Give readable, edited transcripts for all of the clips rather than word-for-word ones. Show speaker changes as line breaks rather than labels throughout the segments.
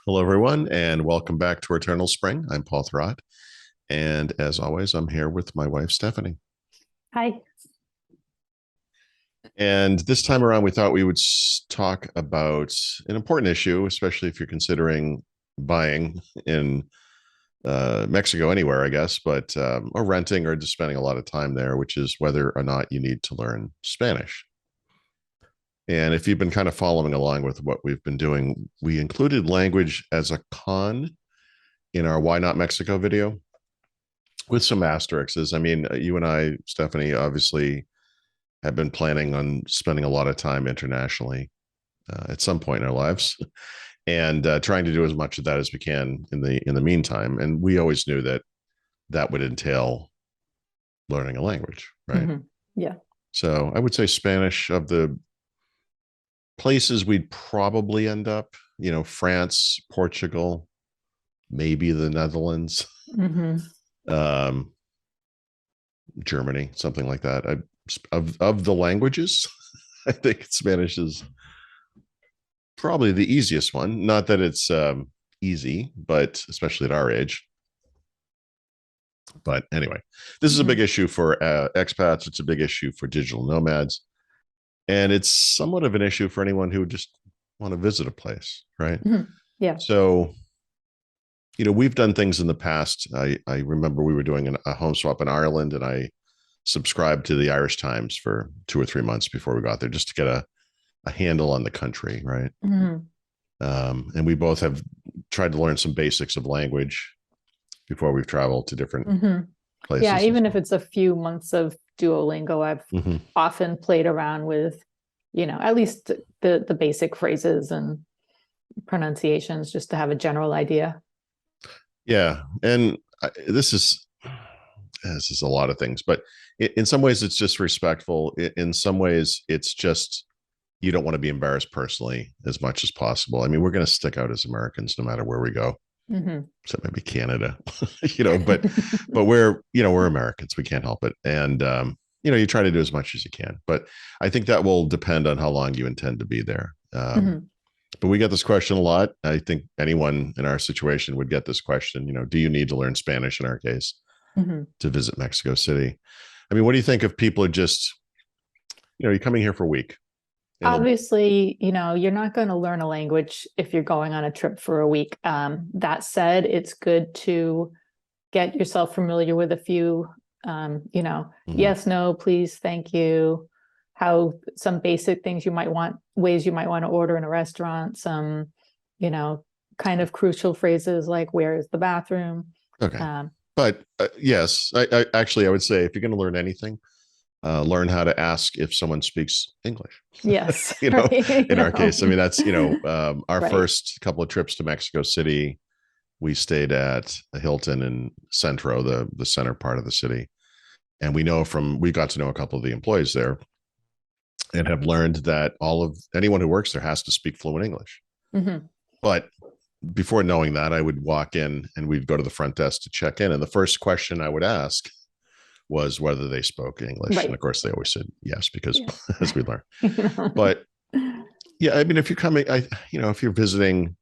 Hello, everyone, and welcome back to Eternal Spring. I'm Paul Thurrott, and as always, I'm here with my wife, Stephanie.
Hi.
And this time around, we thought we would talk about an important issue, especially if you're considering buying in Mexico, anywhere, I guess, but or renting or just spending a lot of time there, which is whether or not you need to learn Spanish. And if you've been kind of following along with what we've been doing, we included language as a con in our Why Not Mexico video with some asterisks. I mean, you and I, Stephanie, obviously have been planning on spending a lot of time internationally at some point in our lives and trying to do as much of that as we can in the meantime. And we always knew that that would entail learning a language, right?
Mm-hmm. Yeah.
So I would say Spanish, of the places we'd probably end up, France, Portugal, maybe the Netherlands, um, Germany, something like that. Of the languages, I think Spanish is probably the easiest one. Not that it's easy, but especially at our age. But anyway, this is a big issue for expats. It's a big issue for digital nomads. And it's somewhat of an issue for anyone who just want to visit a place, right?
Yeah.
So, we've done things in the past. I remember we were doing a home swap in Ireland, and I subscribed to the Irish Times for 2 or 3 months before we got there, just to get a handle on the country, right? And we both have tried to learn some basics of language before we've traveled to different places.
Yeah, even if it's a few months of Duolingo, I've often played around with, at least the basic phrases and pronunciations, just to have a general idea.
Yeah, and this is a lot of things, but in some ways it's just respectful. In some ways it's just, you don't want to be embarrassed personally as much as possible. I mean, we're going to stick out as Americans no matter where we go, except maybe Canada, but we're Americans. We can't help it. And, you try to do as much as you can, but I think that will depend on how long you intend to be there. But we get this question a lot. I think anyone in our situation would get this question, do you need to learn Spanish in our case to visit Mexico City? I mean, what do you think if people are just, you're coming here for a week?
Obviously, you're not going to learn a language if you're going on a trip for a week. That said, it's good to get yourself familiar with a few, yes, no, please, thank you. How some basic things ways you might want to order in a restaurant, some, kind of crucial phrases like, where is the bathroom?
Okay. But yes, I actually, I would say if you're going to learn anything, learn how to ask if someone speaks English.
Yes.
In our case, I mean, that's, our first couple of trips to Mexico City, we stayed at a Hilton in Centro, the center part of the city. And we got to know a couple of the employees there and have learned that anyone who works there has to speak fluent English. But before knowing that, I would walk in and we'd go to the front desk to check in. And the first question I would ask was whether they spoke English. Right. And of course they always said yes, because as we learn. But yeah, I mean, if you're coming, if you're visiting,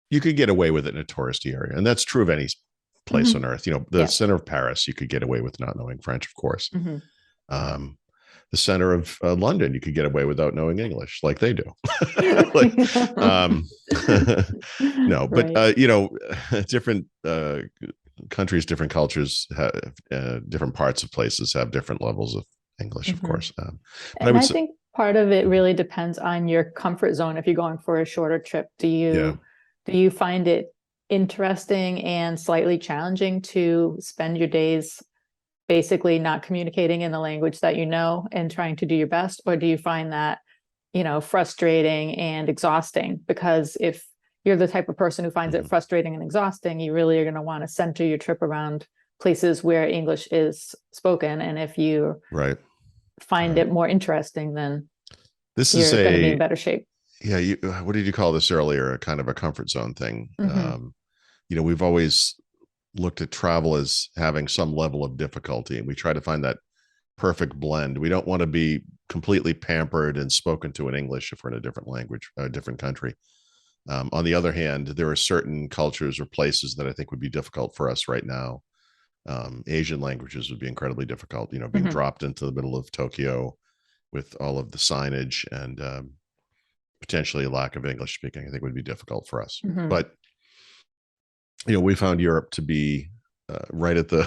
you could get away with it in a touristy area. And that's true of any place on earth. The center of Paris, you could get away with not knowing French, of course. The center of London, you could get away without knowing English, like they do. No, but different countries, different cultures, different parts of places have different levels of English, of course.
But I think part of it really depends on your comfort zone. If you're going for a shorter trip, do you find it interesting and slightly challenging to spend your days basically not communicating in the language that you know and trying to do your best? Or do you find that, frustrating and exhausting? Because if you're the type of person who finds it frustrating and exhausting, you really are going to want to center your trip around places where English is spoken. And if you find it more interesting, then you're going to be in better shape.
Yeah. What did you call this earlier? A kind of a comfort zone thing. We've always looked at travel as having some level of difficulty, and we try to find that perfect blend. We don't want to be completely pampered and spoken to in English if we're in a different language, a different country. On the other hand, there are certain cultures or places that I think would be difficult for us right now. Asian languages would be incredibly difficult, being dropped into the middle of Tokyo with all of the signage and potentially a lack of English speaking, I think would be difficult for us. But, we found Europe to be right at the,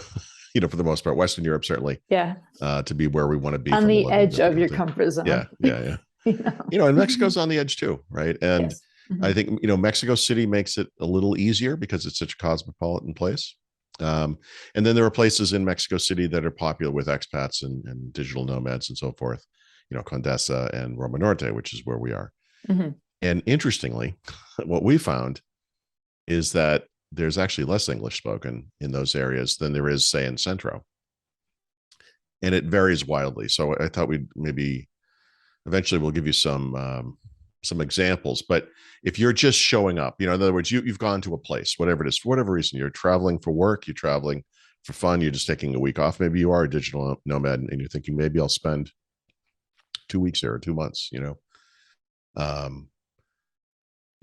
for the most part, Western Europe, certainly.
Yeah.
To be where we want to be.
On the edge of your comfort zone.
Yeah. And Mexico's on the edge too, right? And
yes.
I think, Mexico City makes it a little easier because it's such a cosmopolitan place. And then there are places in Mexico City that are popular with expats and digital nomads and so forth, Condesa and Roma Norte, which is where we are. And interestingly, what we found is that there's actually less English spoken in those areas than there is, say, in Centro. And it varies wildly. So I thought we'd maybe eventually we'll give you some examples. But if you're just showing up, in other words, you've gone to a place, whatever it is, for whatever reason, you're traveling for work, you're traveling for fun, you're just taking a week off. Maybe you are a digital nomad and you're thinking, maybe I'll spend 2 weeks there or 2 months,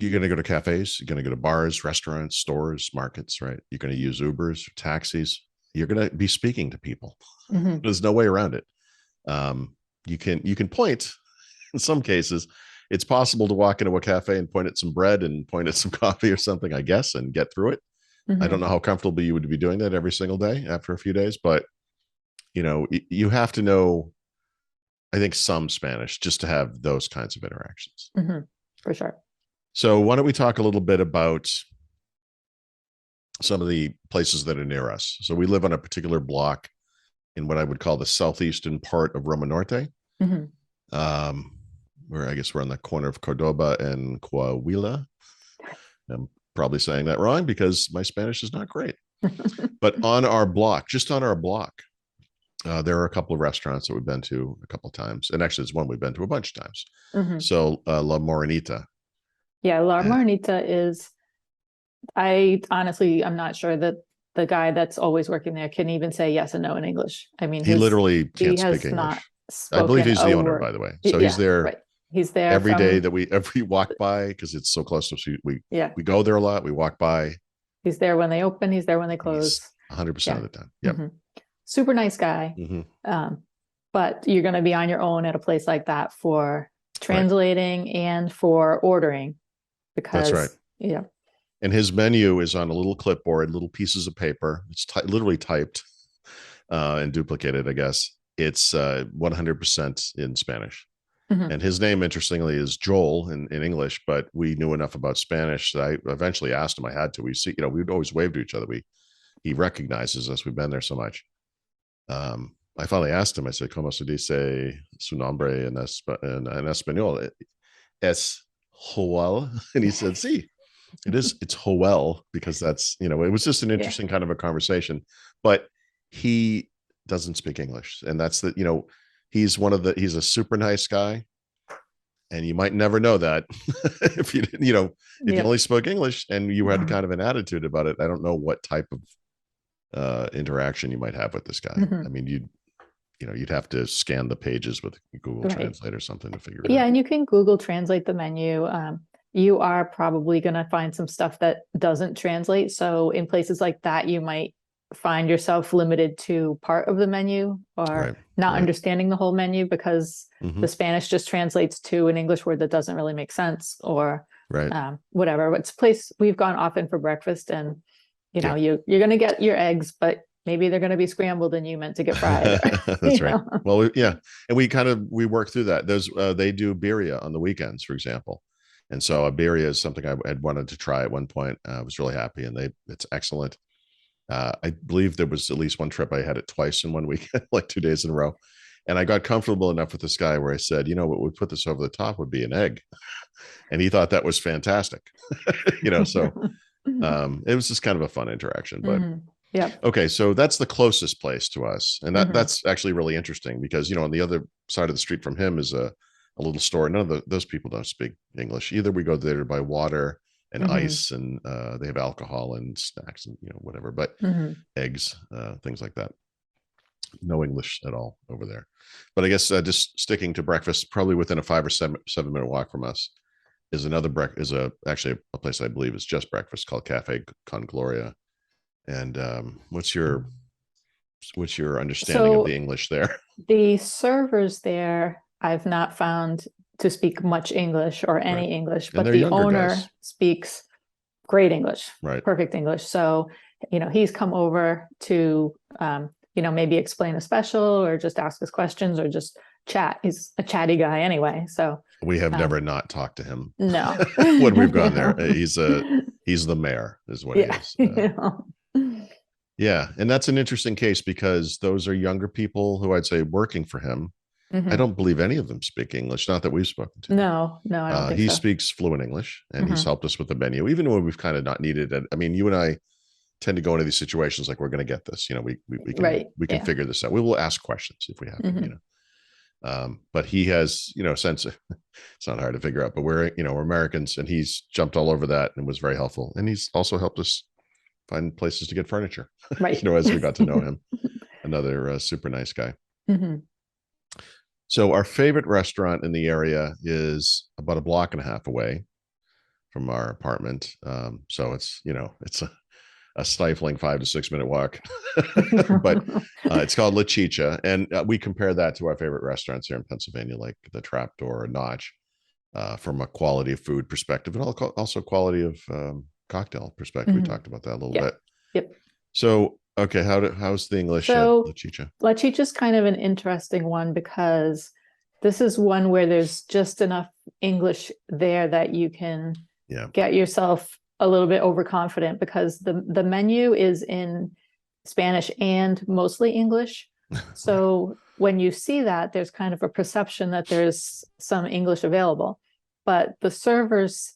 you're going to go to cafes, you're going to go to bars, restaurants, stores, markets, right? You're going to use Ubers, taxis. You're going to be speaking to people. There's no way around it. You can point. In some cases, it's possible to walk into a cafe and point at some bread and point at some coffee or something, I guess, and get through it. I don't know how comfortable you would be doing that every single day after a few days, but you have to know, I think, some Spanish just to have those kinds of interactions.
For sure.
So why don't we talk a little bit about some of the places that are near us? So we live on a particular block in what I would call the southeastern part of Roma Norte, where I guess we're on the corner of Cordoba and Coahuila. I'm probably saying that wrong because my Spanish is not great. But on our block, just on our block, there are a couple of restaurants that we've been to a couple of times. And actually, it's one we've been to a bunch of times. So La Morenita.
Yeah, La Morenita is, I'm not sure that the guy that's always working there can even say yes and no in English. I mean,
he literally can't speak English. I believe he's the owner, by the way. So he's there.
Right. He's there
every day that we walk by, because it's so close to us. We go there a lot. We walk by.
He's there when they open. He's there when they close.
100% of the time. Yep.
Super nice guy. But you're going to be on your own at a place like that for translating and for ordering. Because,
that's right.
Yeah.
And his menu is on a little clipboard, little pieces of paper. It's literally typed and duplicated, I guess. It's 100% in Spanish. And his name, interestingly, is Joel in English, but we knew enough about Spanish that I eventually asked him. I had to. We'd always wave to each other. He recognizes us. We've been there so much. I finally asked him. I said, "Cómo se dice su nombre en español?" Es Joel, and he said, "Sí, it's Joel," because that's it was just an interesting kind of a conversation. But he doesn't speak English, and that's he's he's a super nice guy, and you might never know that if you didn't, if you only spoke English and you had kind of an attitude about it. I don't know what type of interaction you might have with this guy. I mean, you'd have to scan the pages with Google Translate or something to figure it out.
Yeah, and you can Google Translate the menu. You are probably going to find some stuff that doesn't translate. So in places like that, you might find yourself limited to part of the menu or not understanding the whole menu because the Spanish just translates to an English word that doesn't really make sense or whatever. It's a place we've gone often for breakfast, and you're going to get your eggs, but maybe they're going to be scrambled and you meant to get fried.
That's right. Well, and we work through that. They do birria on the weekends, for example. And so a birria is something I had wanted to try at one point. I was really happy, and it's excellent. I believe there was at least one trip I had it twice in one weekend, like 2 days in a row. And I got comfortable enough with this guy where I said, what would put this over the top would be an egg. And he thought that was fantastic. So it was just kind of a fun interaction. But okay, so that's the closest place to us. And that's actually really interesting because, on the other side of the street from him is a little store. None of those people don't speak English. Either we go there to buy water and ice, and they have alcohol and snacks and whatever, but eggs, things like that. No English at all over there. But I guess just sticking to breakfast, probably within a 5 or 7 minute walk from us, is actually a place I believe is just breakfast called Cafe Con Gloria. And what's your understanding of the English there?
The servers there, I've not found to speak much English or any English, but the owner speaks great English, perfect English. So, he's come over to, maybe explain a special or just ask us questions or just chat. He's a chatty guy anyway. So
we have never not talked to him.
No.
When we've gone there, he's the mayor is what he is. Yeah. And that's an interesting case because those are younger people who I'd say working for him. I don't believe any of them speak English. Not that we've spoken to.
No, I don't think
he
so.
speaks fluent English, and he's helped us with the menu, even when we've kind of not needed it. I mean, you and I tend to go into these situations like we're going to get this. We can figure this out. We will ask questions if we have to. But he has, sense. It's not hard to figure out. But we're Americans, and he's jumped all over that and was very helpful. And he's also helped us find places to get furniture.
Right.
As we got to know him. Another super nice guy. So our favorite restaurant in the area is about a block and a half away from our apartment. So it's, it's a stifling 5 to 6 minute walk, but it's called La Chicha. And we compare that to our favorite restaurants here in Pennsylvania, like the Trapdoor or Notch, from a quality of food perspective and also quality of cocktail perspective. We talked about that a little bit.
Yep.
So, okay. How's the English at La Chicha?
La Chicha is kind of an interesting one because this is one where there's just enough English there that you can get yourself a little bit overconfident because the menu is in Spanish and mostly English. So when you see that, there's kind of a perception that there's some English available. But the servers,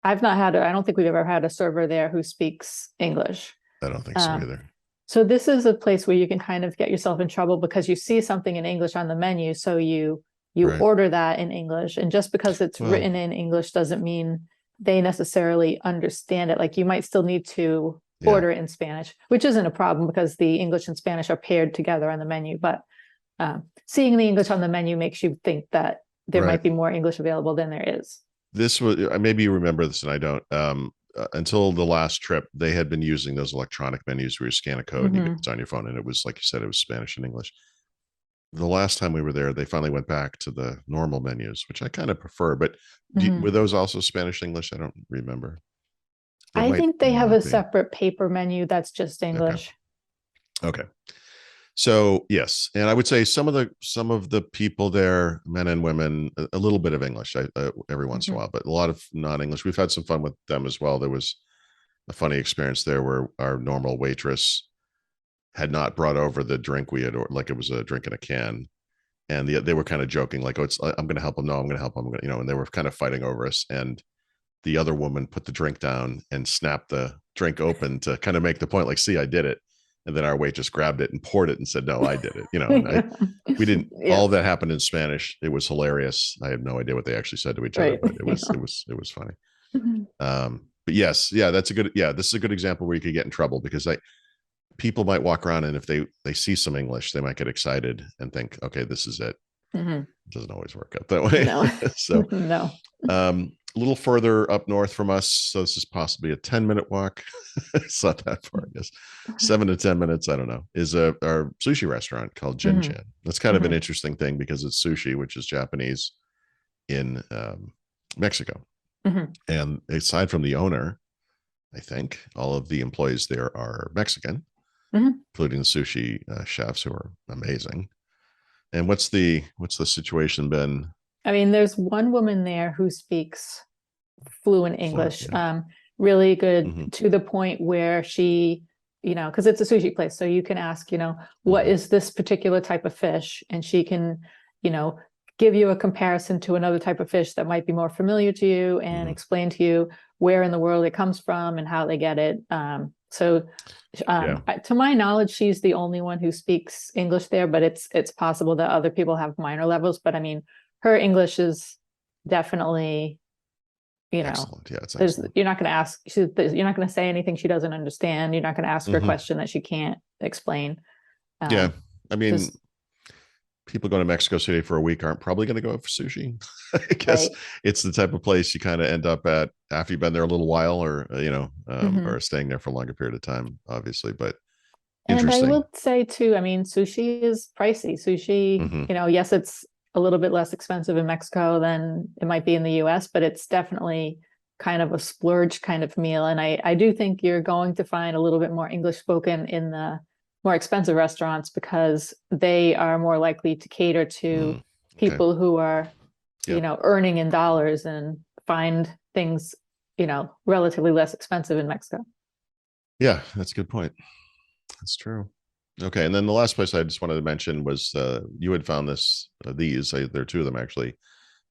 I don't think we've ever had a server there who speaks English.
I don't think so either.
So this is a place where you can kind of get yourself in trouble because you see something in English on the menu. So you order that in English. And just because it's written in English doesn't mean they necessarily understand it. Like you might still need to order it in Spanish, which isn't a problem because the English and Spanish are paired together on the menu. But seeing the English on the menu makes you think that there might be more English available than there is.
This was, maybe you remember this and I don't, until the last trip, they had been using those electronic menus where you scan a code and it's on your phone. And it was, like you said, it was Spanish and English. The last time we were there, they finally went back to the normal menus, which I kind of prefer. But were those also Spanish English? I don't remember.
I think they have a separate paper menu that's just English.
Okay. So yes, and I would say some of the people there, men and women, a little bit of English every once in a while, but a lot of non-English. We've had some fun with them as well. There was a funny experience there where our normal waitress had not brought over the drink we had, or like it was a drink in a can, and they were kind of joking, like, "Oh, I'm going to help them. No, I'm going to help them." And they were kind of fighting over us. And the other woman put the drink down and snapped the drink open to kind of make the point, like, "See, I did it." And then our waitress grabbed it and poured it and said, "No, I did it." And we didn't. All of that happened in Spanish. It was hilarious. I have no idea what they actually said to each other, but it was funny. But yes, that's a good. Yeah, this is a good example where you could get in trouble because people might walk around and if they see some English, they might get excited and think, "Okay, this is it." It doesn't always work out that way.
No.
So
no.
A little further up north from us, so this is possibly a 10-minute walk. It's not that far, I guess. 7 to 10 minutes, I don't know, is our sushi restaurant called Jin Chan. That's kind of an interesting thing because it's sushi, which is Japanese in Mexico. And aside from the owner, I think all of the employees there are Mexican, including the sushi chefs who are amazing. And what's the situation been?
I mean, there's one woman there who speaks fluent English, really good, to the point where she, because it's a sushi place, so you can ask, what is this particular type of fish? And she can, give you a comparison to another type of fish that might be more familiar to you and explain to you where in the world it comes from and how they get it. To my knowledge, she's the only one who speaks English there, but it's possible that other people have minor levels. But I mean, her English is definitely,
excellent. Yeah, it's excellent.
You're not going to ask, you're not going to say anything she doesn't understand. You're not going to ask her a question that she can't explain.
I mean, people going to Mexico City for a week aren't probably going to go for sushi. I guess it's the type of place you kind of end up at after you've been there a little while, or or staying there for a longer period of time, obviously. But
and I will say too, I mean, sushi is pricey. Sushi, yes, it's a little bit less expensive in Mexico than it might be in the US, but it's definitely kind of a splurge kind of meal. And I do think you're going to find a little bit more English spoken in the more expensive restaurants, because they are more likely to cater to people who are, earning in dollars, and find things, relatively less expensive in Mexico.
Yeah, that's a good point. That's true. Okay. And then the last place I just wanted to mention was you had found these, there are two of them actually.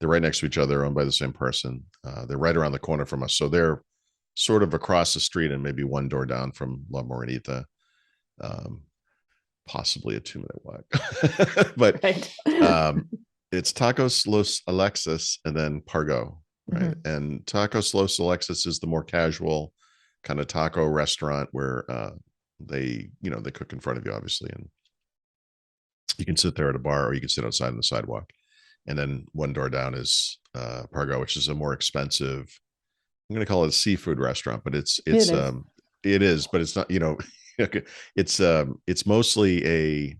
They're right next to each other, owned by the same person. They're right around the corner from us. So they're sort of across the street and maybe one door down from La Morenita. Possibly a 2-minute walk. But it's Tacos Los Alexis and then Pargot, right? And Tacos Los Alexis is the more casual kind of taco restaurant where they cook in front of you, obviously, and you can sit there at a bar, or you can sit outside on the sidewalk. And then one door down is Pargot, which is a more expensive, I'm going to call it a seafood restaurant, but it is, but it's not, it's mostly a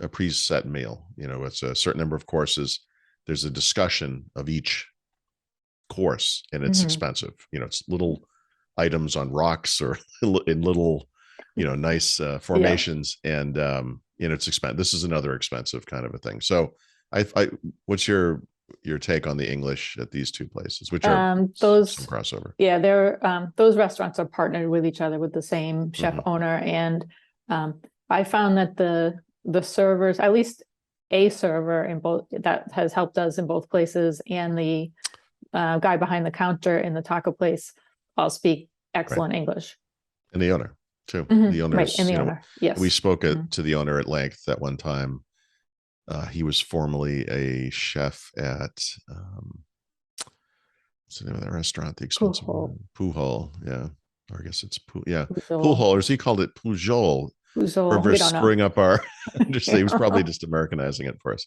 preset meal. It's a certain number of courses. There's a discussion of each course, and it's expensive. It's little items on rocks or in little, nice formations, and it's expensive. This is another expensive kind of a thing. So, what's your take on the English at these two places, which are some crossover?
Yeah, they're those restaurants are partnered with each other, with the same chef owner, and I found that the servers, at least a server in both, that has helped us in both places, and the guy behind the counter in the taco place all speak excellent English.
And the owner too. The owner,
and the owner. Yes,
we spoke to the owner at length at one time. He was formerly a chef at what's the name of that restaurant? The expensive Pujol. Yeah, or I guess it's Pujol, or as he called it, Pujol. For screwing up our he was probably just Americanizing it for us.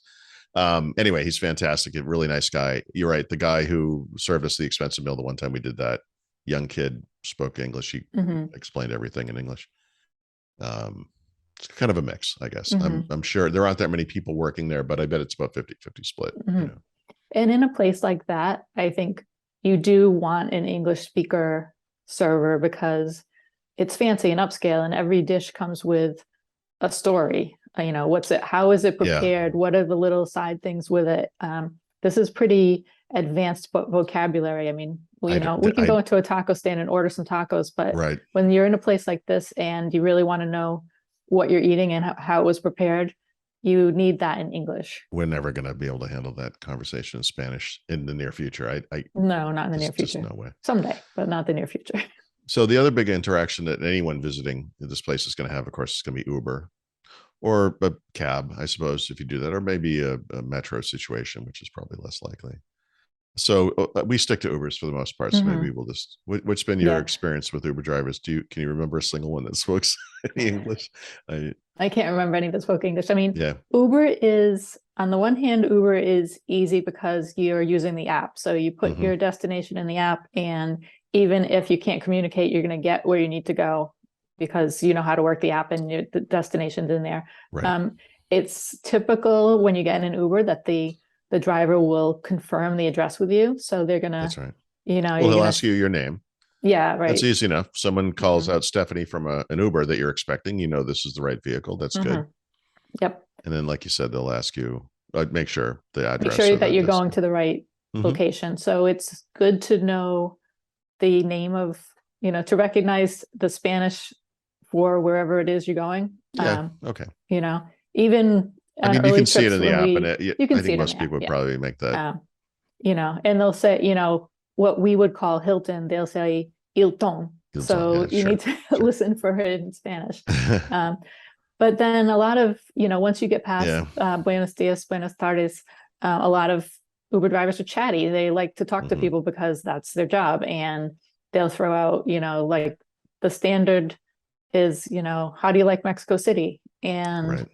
Anyway, he's fantastic. A really nice guy. You're right. The guy who served us the expensive meal the one time we did that, young kid, spoke English. He explained everything in English. It's kind of a mix, I guess. I'm sure there aren't that many people working there, but I bet it's about 50-50 split.
And in a place like that, I think you do want an English speaker server, because it's fancy and upscale, and every dish comes with a story. What's it? How is it prepared? What are the little side things with it? This is pretty advanced vocabulary. I mean, we can go into a taco stand and order some tacos, but when you're in a place like this and you really want to know what you're eating and how it was prepared, you need that in English.
We're never going to be able to handle that conversation in Spanish in the near future.
No, not in the near future.
No way.
Someday, but not the near future.
So the other big interaction that anyone visiting this place is going to have, of course, is going to be Uber or a cab, I suppose, if you do that, or maybe a metro situation, which is probably less likely. So we stick to Ubers for the most part. So maybe we'll just, what's been your experience with Uber drivers? Can you remember a single one that spoke any English?
I can't remember any that spoke English. I mean, Uber is, on the one hand, Uber is easy because you're using the app. So you put your destination in the app, and even if you can't communicate, you're going to get where you need to go because you know how to work the app and the destination's in there. It's typical when you get in an Uber that the driver will confirm the address with you. So they're going to,
that's right. He'll ask you your name.
Yeah, right.
That's easy enough. Someone calls out Stephanie from an Uber that you're expecting. This is the right vehicle. That's good.
Yep.
And then, like you said, they'll ask you, make sure the address.
Make sure that you're going to the right location. So it's good to know the name of, to recognize the Spanish for wherever it is you're going.
Yeah. Okay.
Even
I mean, you can see it in the app, and
you can
I think most people would probably make that.
And they'll say, what we would call Hilton, they'll say Hilton. So you need to listen for it in Spanish. But then a lot of, once you get past Buenos dias, buenas tardes, a lot of Uber drivers are chatty. They like to talk to people because that's their job. And they'll throw out, like the standard is, how do you like Mexico City? And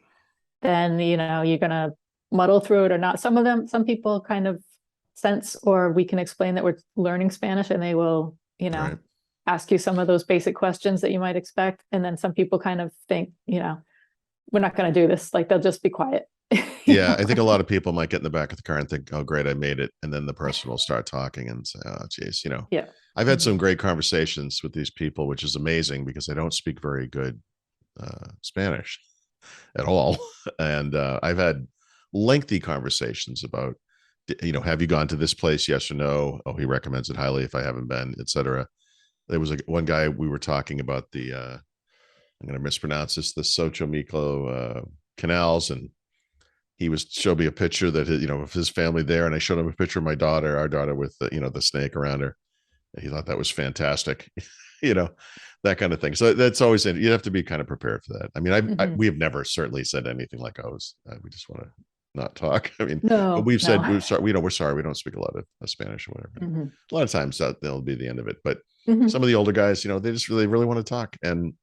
then, you're going to muddle through it or not. Some people kind of sense, or we can explain that we're learning Spanish, and they will,
Right.
ask you some of those basic questions that you might expect. And then some people kind of think, we're not going to do this. Like, they'll just be quiet.
Yeah, I think a lot of people might get in the back of the car and think, "Oh, great, I made it," and then the person will start talking and say, "Oh, geez,"
Yeah.
I've had some great conversations with these people, which is amazing because I don't speak very good Spanish at all, and I've had lengthy conversations about, have you gone to this place? Yes or no? Oh, he recommends it highly if I haven't been, etc. There was one guy we were talking about the I'm going to mispronounce this, the Xochimilco canals, and he was showed me a picture that of his family there, and I showed him a picture of our daughter with the snake around her. He thought that was fantastic, that kind of thing. So that's always you have to be kind of prepared for that. I mean, we have never certainly said anything like, "Oh, we just want to not talk." I mean, but we've said we're sorry. We're sorry. We don't speak a lot of Spanish or whatever. A lot of times that'll be the end of it. But some of the older guys, they just really want to talk, and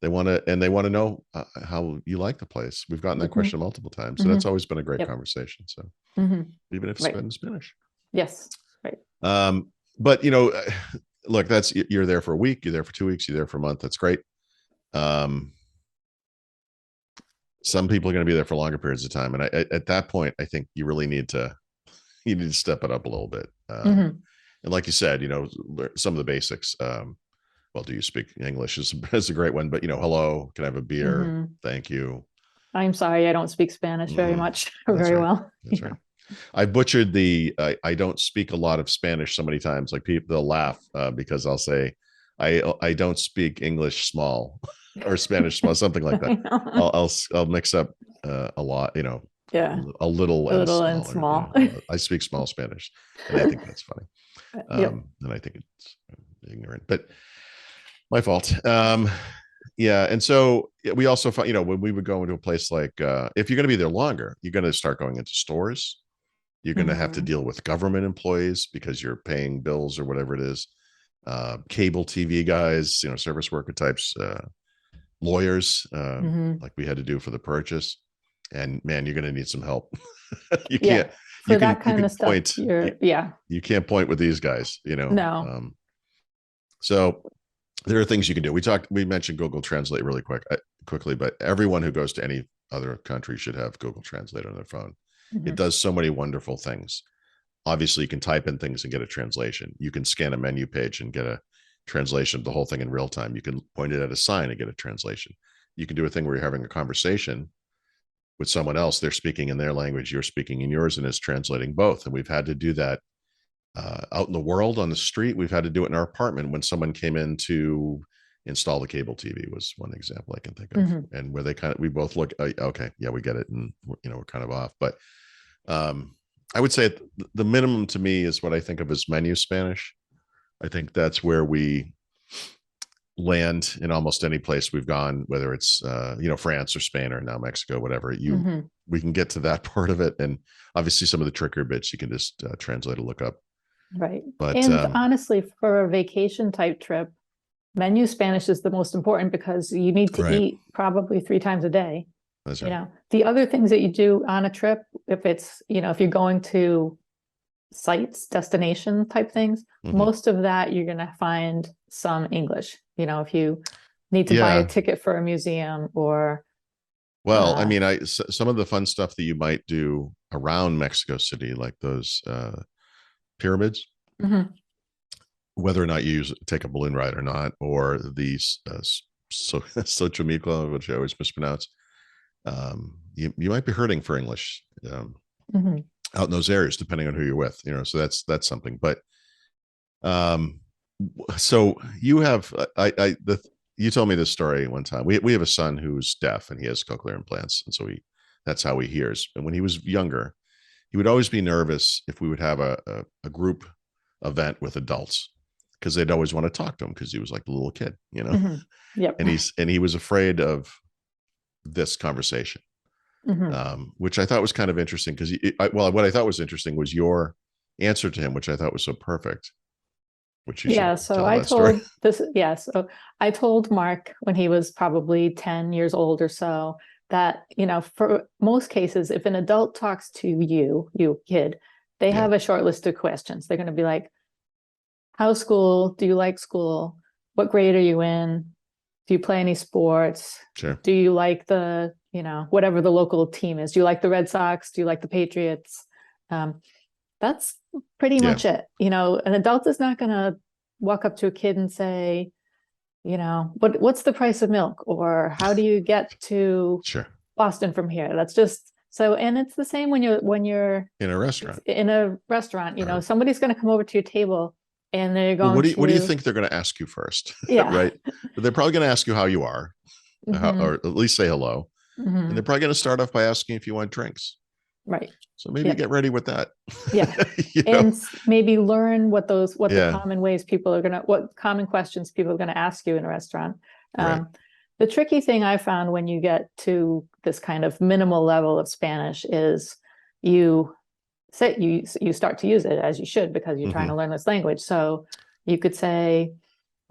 they want to know how you like the place. We've gotten that question multiple times, so that's always been a great conversation. So even if it's been in Spanish,
yes, right.
But look, you're there for a week, you're there for 2 weeks, you're there for a month. That's great. Some people are going to be there for longer periods of time, and at that point, I think you really need to step it up a little bit. And like you said, some of the basics. Well, do you speak English is a great one, but hello, can I have a beer? Thank you.
I'm sorry, I don't speak Spanish very much or very
right.
well.
That's right. I butchered I don't speak a lot of Spanish so many times. Like, people, they'll laugh because I'll say, I don't speak English small or Spanish small, something like that. I'll mix up a lot,
Yeah,
a little
and small.
I speak small Spanish, and I think that's funny. And I think it's ignorant, but my fault. Yeah. And so we also find, when we would go into a place like, if you're going to be there longer, you're going to start going into stores. You're going to have to deal with government employees because you're paying bills or whatever it is. Cable TV guys, service worker types, lawyers, like we had to do for the purchase. And man, you're going to need some help. You can't,
for that kind of stuff.
Point, you can't point with these guys,
No.
So there are things you can do. We mentioned Google Translate really quickly, but everyone who goes to any other country should have Google Translate on their phone. It does so many wonderful things. Obviously, you can type in things and get a translation. You can scan a menu page and get a translation of the whole thing in real time. You can point it at a sign and get a translation. You can do a thing where you're having a conversation with someone else. They're speaking in their language, you're speaking in yours, and it's translating both. And we've had to do that out in the world on the street. We've had to do it in our apartment when someone came in to install the cable TV was one example I can think of, and where we both look, okay, yeah, we get it, and we're kind of off. But I would say the minimum to me is what I think of as menu Spanish. I think that's where we land in almost any place we've gone, whether it's France or Spain or now Mexico, whatever. We can get to that part of it, and obviously some of the trickier bits you can just translate or look up.
Right.
But
honestly, for a vacation type trip, menu Spanish is the most important because you need to eat probably 3 times a day.
That's right.
The other things that you do on a trip, if it's, if you're going to sites, destination type things, most of that you're going to find some English. If you need to buy a ticket for a museum or.
Well, I mean, some of the fun stuff that you might do around Mexico City, like those pyramids, whether or not you take a balloon ride or not, or these Xochimilco, which I always mispronounce, you might be hurting for English out in those areas, depending on who you're with, so that's something. But so you have, you told me this story one time. We have a son who's deaf and he has cochlear implants. And so that's how he hears. And when he was younger, he would always be nervous if we would have a group event with adults, because they'd always want to talk to him because he was like a little kid,
Yep.
And he was afraid of this conversation, which I thought was kind of interesting because what I thought was interesting was your answer to him, which I thought was so perfect.
So I told this. So I told Mark when he was probably 10 years old or so that, for most cases, if an adult talks to you kid, they have a short list of questions. They're going to be like, how's school? Do you like school? What grade are you in? Do you play any sports?
Sure.
Do you like the, whatever the local team is? Do you like the Red Sox? Do you like the Patriots? That's pretty much it. An adult is not going to walk up to a kid and say, what's the price of milk? Or how do you get to Boston from here? That's just so, and it's the same when you're
in a restaurant.
Somebody's going to come over to your table and they're going
what do you think they're going to ask you first?
Yeah.
Right. But they're probably going to ask you how you are, or at least say hello. And they're probably going to start off by asking if you want drinks.
Right.
So maybe get ready with that.
Yeah. And maybe learn what the common ways what common questions people are going to ask you in a restaurant. The tricky thing I found when you get to this kind of minimal level of Spanish is you start to use it, as you should, because you're trying to learn this language. So you could say,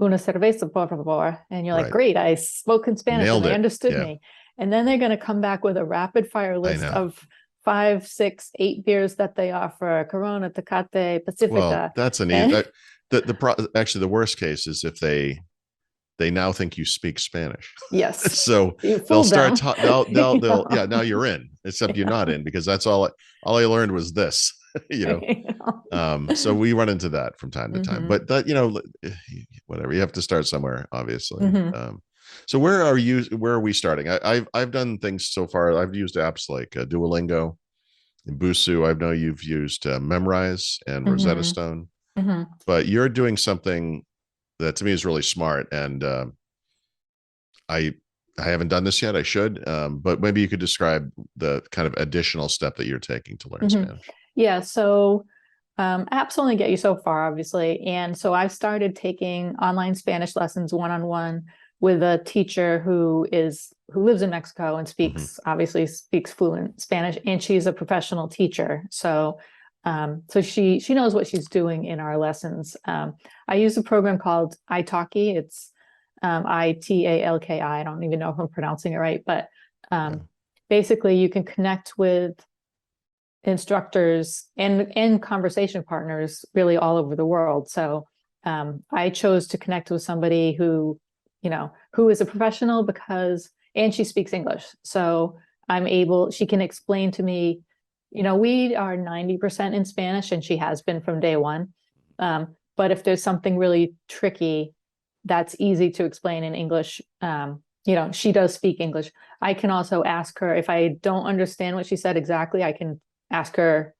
una cerveza, por favor. And you're like, great, I spoke in Spanish and they understood me. And then they're going to come back with a rapid fire list of 5, 6, 8 beers that they offer: Corona, Tecate, Pacifica.
Well, that's actually the worst case is if they now think you speak Spanish.
Yes.
So they'll start they'll now you're in, except you're not in, because that's all I learned was this. So we run into that from time to time, but that, whatever, you have to start somewhere, obviously. So where are we starting? I've done things so far. I've used apps like Duolingo and Busuu. I know you've used Memrise and Rosetta Stone, but you're doing something that to me is really smart. And I haven't done this yet. I should, but maybe you could describe the kind of additional step that you're taking to learn Spanish.
Yeah. So apps only get you so far, obviously. And so I've started taking online Spanish lessons one-on-one with a teacher who lives in Mexico and obviously speaks fluent Spanish, and she's a professional teacher. So she knows what she's doing in our lessons. I use a program called Italki. It's Italki. I don't even know if I'm pronouncing it right, but basically you can connect with instructors and conversation partners really all over the world. So I chose to connect with somebody who is a professional and she speaks English. So she can explain to me, we are 90% in Spanish, and she has been from day one. But if there's something really tricky, that's easy to explain in English. She does speak English. I can also ask her if I don't understand what she said exactly. I can ask her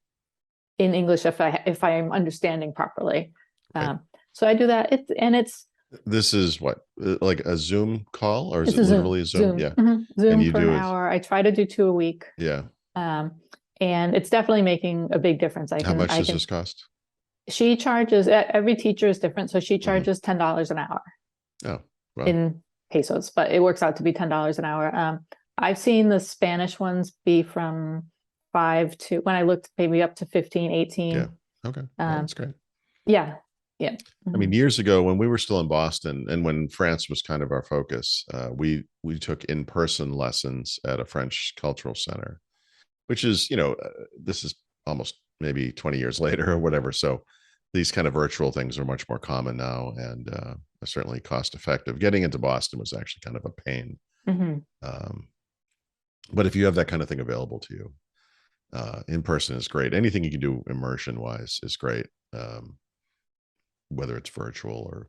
in English if I'm understanding properly. So I do that.
This is what, like a Zoom call, or is it literally a Zoom? Yeah.
Zoom for an hour. I try to do 2 a week.
Yeah.
And it's definitely making a big difference.
How much does this cost?
She charges, every teacher is different. So she charges $10 an hour.
Oh, wow.
In pesos, but it works out to be $10 an hour. I've seen the Spanish ones be from 5 to, when I looked, maybe up to 15, 18.
Yeah. Okay. That's great.
Yeah.
I mean, years ago when we were still in Boston and when France was kind of our focus, we took in-person lessons at a French cultural center, which is, this is almost maybe 20 years later or whatever. So these kind of virtual things are much more common now, and certainly cost effective. Getting into Boston was actually kind of a pain. But if you have that kind of thing available to you, in person is great. Anything you can do immersion wise is great. Whether it's virtual or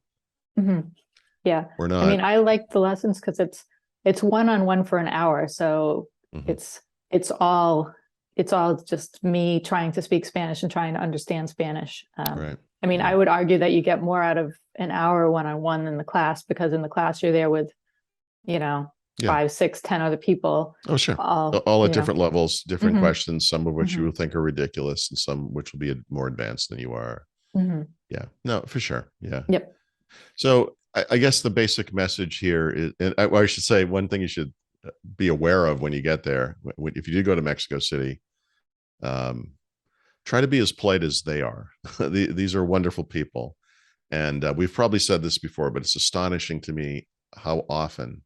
or not.
I mean, I like the lessons because it's one-on-one for an hour. So it's all just me trying to speak Spanish and trying to understand Spanish.
Right.
I mean, I would argue that you get more out of an hour one-on-one than the class, because in the class you're there with, 5, 6, 10 other people.
Oh, sure. All at different levels, different questions, some of which you will think are ridiculous and some which will be more advanced than you are. Yeah, no, for sure. Yeah.
Yep.
So I guess the basic message here is, and I should say, one thing you should be aware of when you get there, if you do go to Mexico City, try to be as polite as they are. These are wonderful people. And we've probably said this before, but it's astonishing to me how often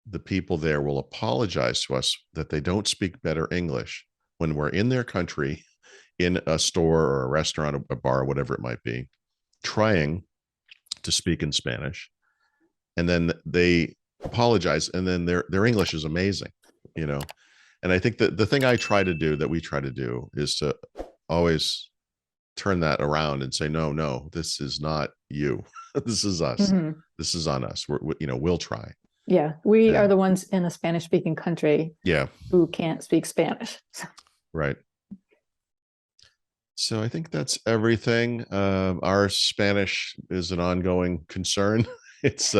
the people there will apologize to us that they don't speak better English when we're in their country, in a store or a restaurant, a bar, whatever it might be, trying to speak in Spanish. And then they apologize, and then their English is amazing, you know. And I think that the thing I try to do, that we try to do, is to always turn that around and say, no, this is not you. This is us. This is on us. We'll try.
Yeah, we are the ones in a Spanish speaking country who can't speak Spanish.
Right. So I think that's everything. Our Spanish is an ongoing concern. It's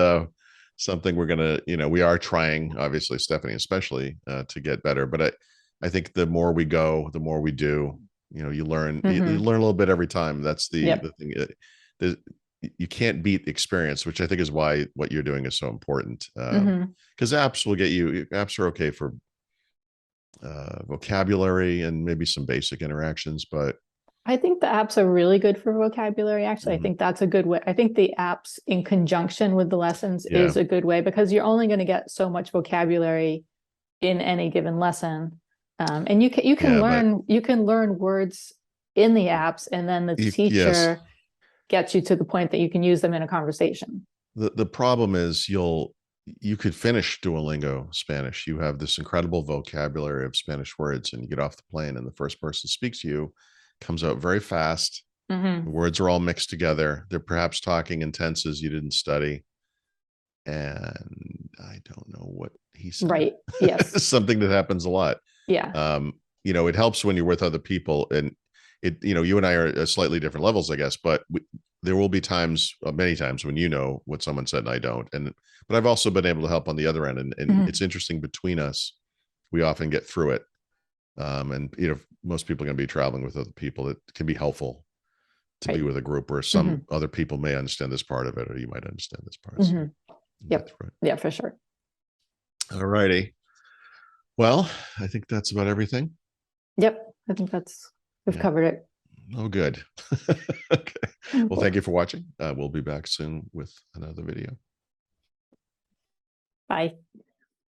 something we're going to, we are trying, obviously, Stephanie, especially, to get better. But I think the more we go, the more we do, you learn, you learn a little bit every time. That's the thing. You can't beat experience, which I think is why what you're doing is so important. Because apps are okay for vocabulary and maybe some basic interactions, but
I think the apps are really good for vocabulary. Actually, I think that's a good way. I think the apps in conjunction with the lessons is a good way, because you're only going to get so much vocabulary in any given lesson. And you can learn words in the apps, and then the teacher gets you to the point that you can use them in a conversation.
The problem is you could finish Duolingo Spanish. You have this incredible vocabulary of Spanish words, and you get off the plane and the first person speaks to you, comes out very fast. The words are all mixed together. They're perhaps talking in tenses you didn't study. And I don't know what he said.
Right. Yes.
Something that happens a lot.
Yeah.
It helps when you're with other people, and you and I are at slightly different levels, I guess, but there will be times, many times, when you know what someone said and I don't. But I've also been able to help on the other end. And it's interesting, between us, we often get through it. And most people are going to be traveling with other people. It can be helpful to be with a group where some other people may understand this part of it, or you might understand this part. So,
yep. Right. Yeah, for sure.
All righty. Well, I think that's about everything.
Yep. I think we've covered it.
Oh, good. Okay. Well, thank you for watching. We'll be back soon with another video.
Bye.